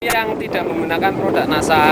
Yang tidak menggunakan produk NASA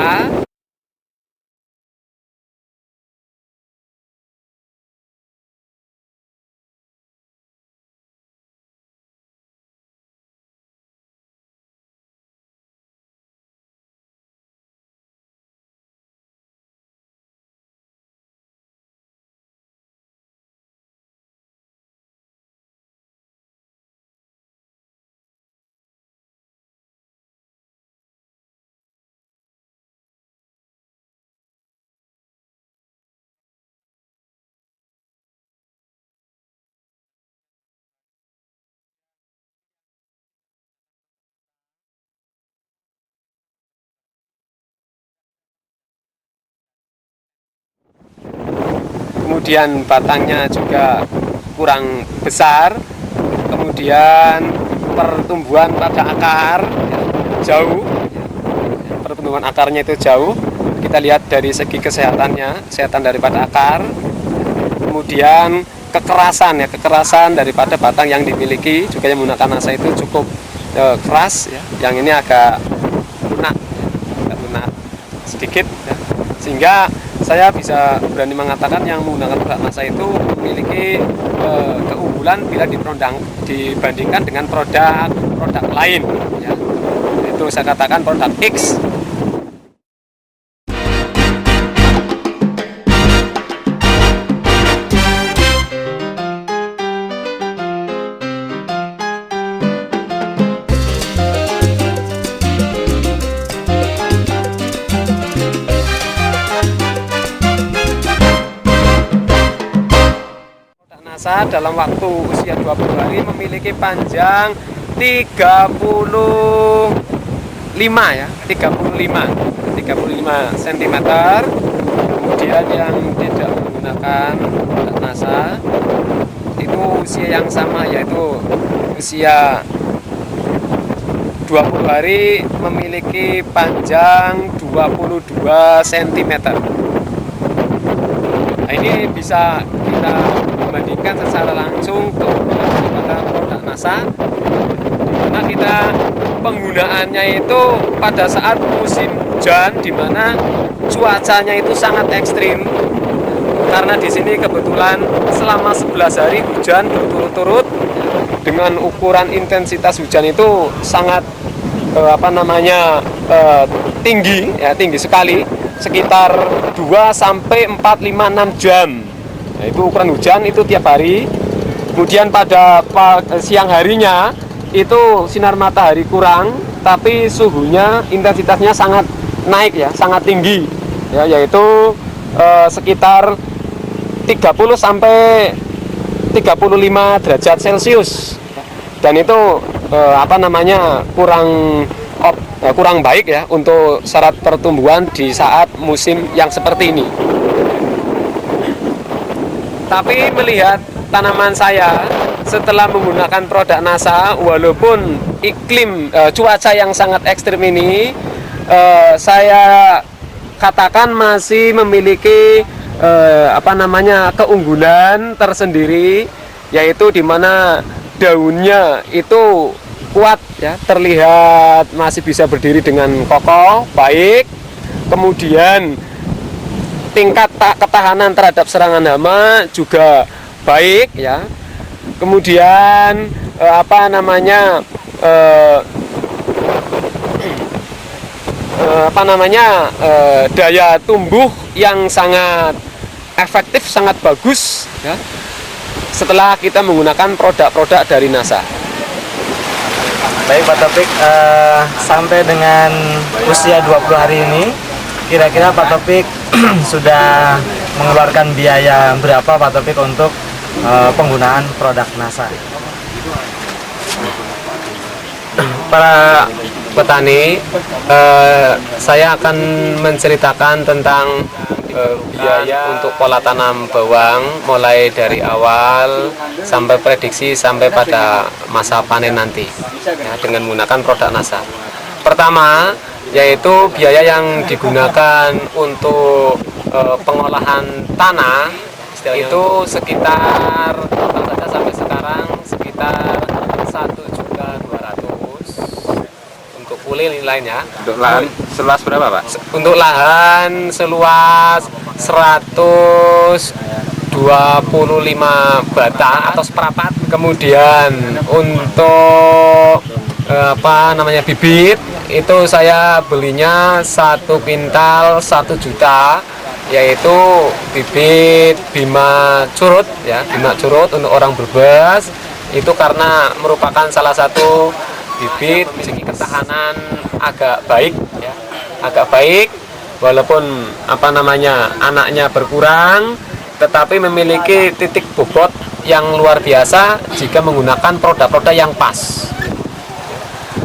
kemudian batangnya juga kurang besar, kemudian pertumbuhan pada akar jauh, pertumbuhan akarnya itu jauh, kita lihat dari segi kesehatan daripada akar, kemudian kekerasan daripada batang yang dimiliki juga yang menggunakan NASA itu cukup keras ya. Yang ini agak lunak sedikit ya. Sehingga saya bisa berani mengatakan yang menggunakan produk NASA itu memiliki keunggulan bila dibandingkan dengan produk lain ya. Itu saya katakan produk X. NASA dalam waktu usia 20 hari memiliki panjang 35 ya, 35 cm. Kemudian yang tidak menggunakan produk NASA itu usia yang sama, yaitu usia 20 hari memiliki panjang 22 cm. Nah, ini bisa kita membandingkan secara langsung kepada produk NASA, dimana kita penggunaannya itu pada saat musim hujan, dimana cuacanya itu sangat ekstrim. Karena di sini kebetulan selama 11 hari hujan berturut-turut dengan ukuran intensitas hujan itu sangat tinggi ya, tinggi sekali, sekitar 2 sampai 4, 5, 6 jam. Nah, itu ukuran hujan itu tiap hari. Kemudian pada siang harinya itu sinar matahari kurang, tapi suhunya, intensitasnya sangat naik ya, sangat tinggi ya, yaitu sekitar 30 sampai 35 derajat Celcius. Dan itu kurang baik ya untuk syarat pertumbuhan di saat musim yang seperti ini. Tapi melihat tanaman saya setelah menggunakan produk NASA, walaupun cuaca yang sangat ekstrim ini, saya katakan masih memiliki keunggulan tersendiri, yaitu di mana daunnya itu kuat ya, terlihat masih bisa berdiri dengan kokoh, baik. Kemudian tingkat ketahanan terhadap serangan hama juga baik ya. Kemudian daya tumbuh yang sangat efektif, sangat bagus ya, setelah kita menggunakan produk-produk dari NASA. Baik Pak Taufik, sampai dengan usia 20 hari ini, kira-kira Pak Taufik sudah mengeluarkan biaya berapa Pak Taufik untuk penggunaan produk NASA? Para petani, saya akan menceritakan tentang biaya untuk pola tanam bawang mulai dari awal sampai prediksi sampai pada masa panen nanti ya, dengan menggunakan produk NASA. Pertama, yaitu biaya yang digunakan untuk pengolahan tanah itu sekitar sampai sekarang sekitar 1.200.000 untuk pulih lainnya. Untuk lahan seluas berapa, Pak? Untuk lahan seluas 125 bata atau seperempat. Kemudian untuk bibit itu saya belinya 1 pintal 1 juta, yaitu bibit Bima Curut ya, Bima Curut untuk orang Brebes. Itu karena merupakan salah satu bibit segi ketahanan agak baik ya, agak baik walaupun anaknya berkurang, tetapi memiliki titik bobot yang luar biasa jika menggunakan produk-produk yang pas.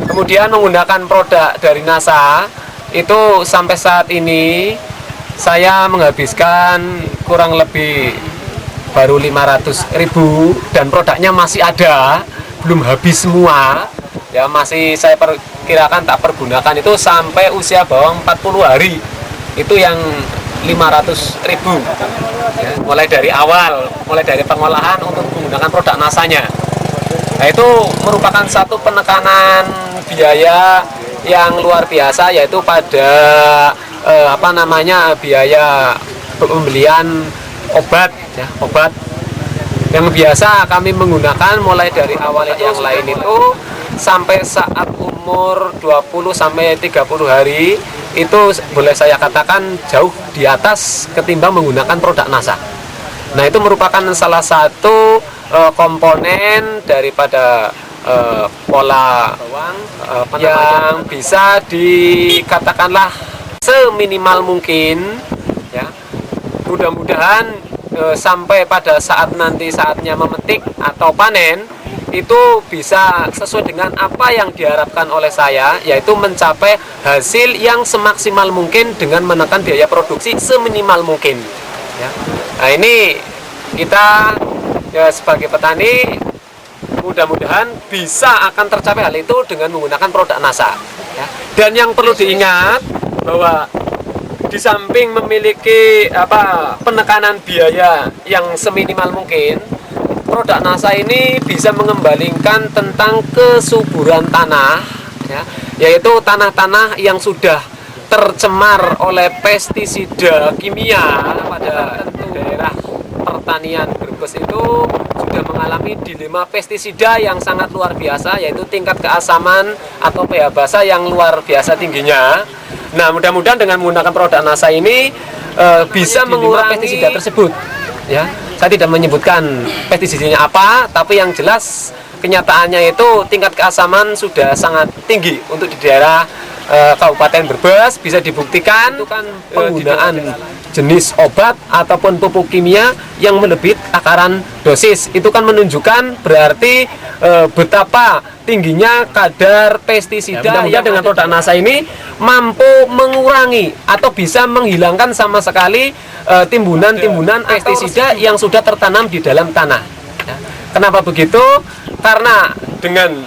Kemudian menggunakan produk dari NASA itu sampai saat ini saya menghabiskan kurang lebih baru 500.000 dan produknya masih ada, belum habis semua ya, masih saya perkirakan tak pergunakan itu sampai usia bawang 40 hari itu yang 500.000 ya, mulai dari awal, mulai dari pengolahan untuk menggunakan produk NASA-nya. Nah, itu merupakan satu penekanan biaya yang luar biasa, yaitu pada biaya pembelian obat ya, obat yang biasa kami menggunakan mulai dari awal yang lain itu sampai saat umur 20 sampai 30 hari itu boleh saya katakan jauh di atas ketimbang menggunakan produk NASA. Nah, itu merupakan salah satu komponen daripada pola bawang yang bisa dikatakanlah seminimal mungkin ya. Mudah-mudahan sampai pada saat nanti saatnya memetik atau panen itu bisa sesuai dengan apa yang diharapkan oleh saya, yaitu mencapai hasil yang semaksimal mungkin dengan menekan biaya produksi seminimal mungkin ya. Nah, ini kita ya sebagai petani mudah-mudahan bisa akan tercapai hal itu dengan menggunakan produk NASA ya. Dan yang perlu diingat bahwa di samping memiliki penekanan biaya yang seminimal mungkin, produk NASA ini bisa mengembalikan tentang kesuburan tanah ya, yaitu tanah-tanah yang sudah tercemar oleh pestisida kimia pada daerah pertanian Brebes itu sudah mengalami dilema pestisida yang sangat luar biasa, yaitu tingkat keasaman atau pH basa yang luar biasa tingginya. Nah, mudah-mudahan dengan menggunakan produk NASA ini bisa mengurangi pestisida tersebut ya. Saya tidak menyebutkan pestisidanya apa, tapi yang jelas kenyataannya itu tingkat keasaman sudah sangat tinggi untuk di daerah Kabupaten Brebes. Bisa dibuktikan itu kan penggunaan jenis obat ataupun pupuk kimia yang melebihi takaran dosis. Itu kan menunjukkan berarti betapa tingginya kadar pestisida yang dengan produk NASA ini mampu mengurangi atau bisa menghilangkan sama sekali timbunan-timbunan pestisida yang sudah tertanam di dalam tanah. Kenapa begitu? Karena dengan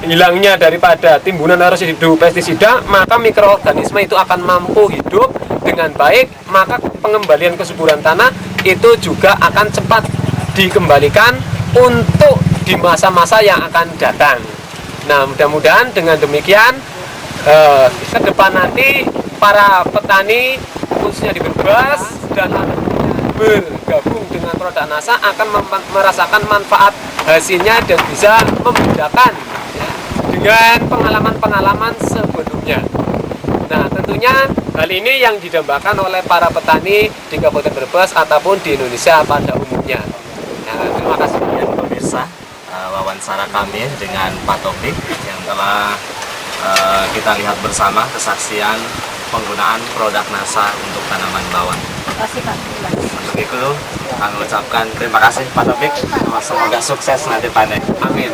hilangnya daripada timbunan residu pestisida, maka mikroorganisme itu akan mampu hidup dengan baik, maka pengembalian kesuburan tanah itu juga akan cepat dikembalikan untuk di masa-masa yang akan datang. Nah, mudah-mudahan dengan demikian ke depan nanti para petani khususnya di Brebes dan bergabung dengan produk NASA akan merasakan manfaat hasilnya dan bisa membedakan ya, dengan pengalaman-pengalaman sebelumnya. Nah, tentunya hal ini yang didambakan oleh para petani di Kabupaten Brebes ataupun di Indonesia pada umumnya. Nah, terima kasih pemirsa, wawancara kami dengan Pak Taufik yang telah kita lihat bersama kesaksian penggunaan produk NASA untuk tanaman bawang. Terima kasih, Pak. Untuk itu, kami ucapkan terima kasih Pak Taufik. Semoga sukses nanti panen. Amin.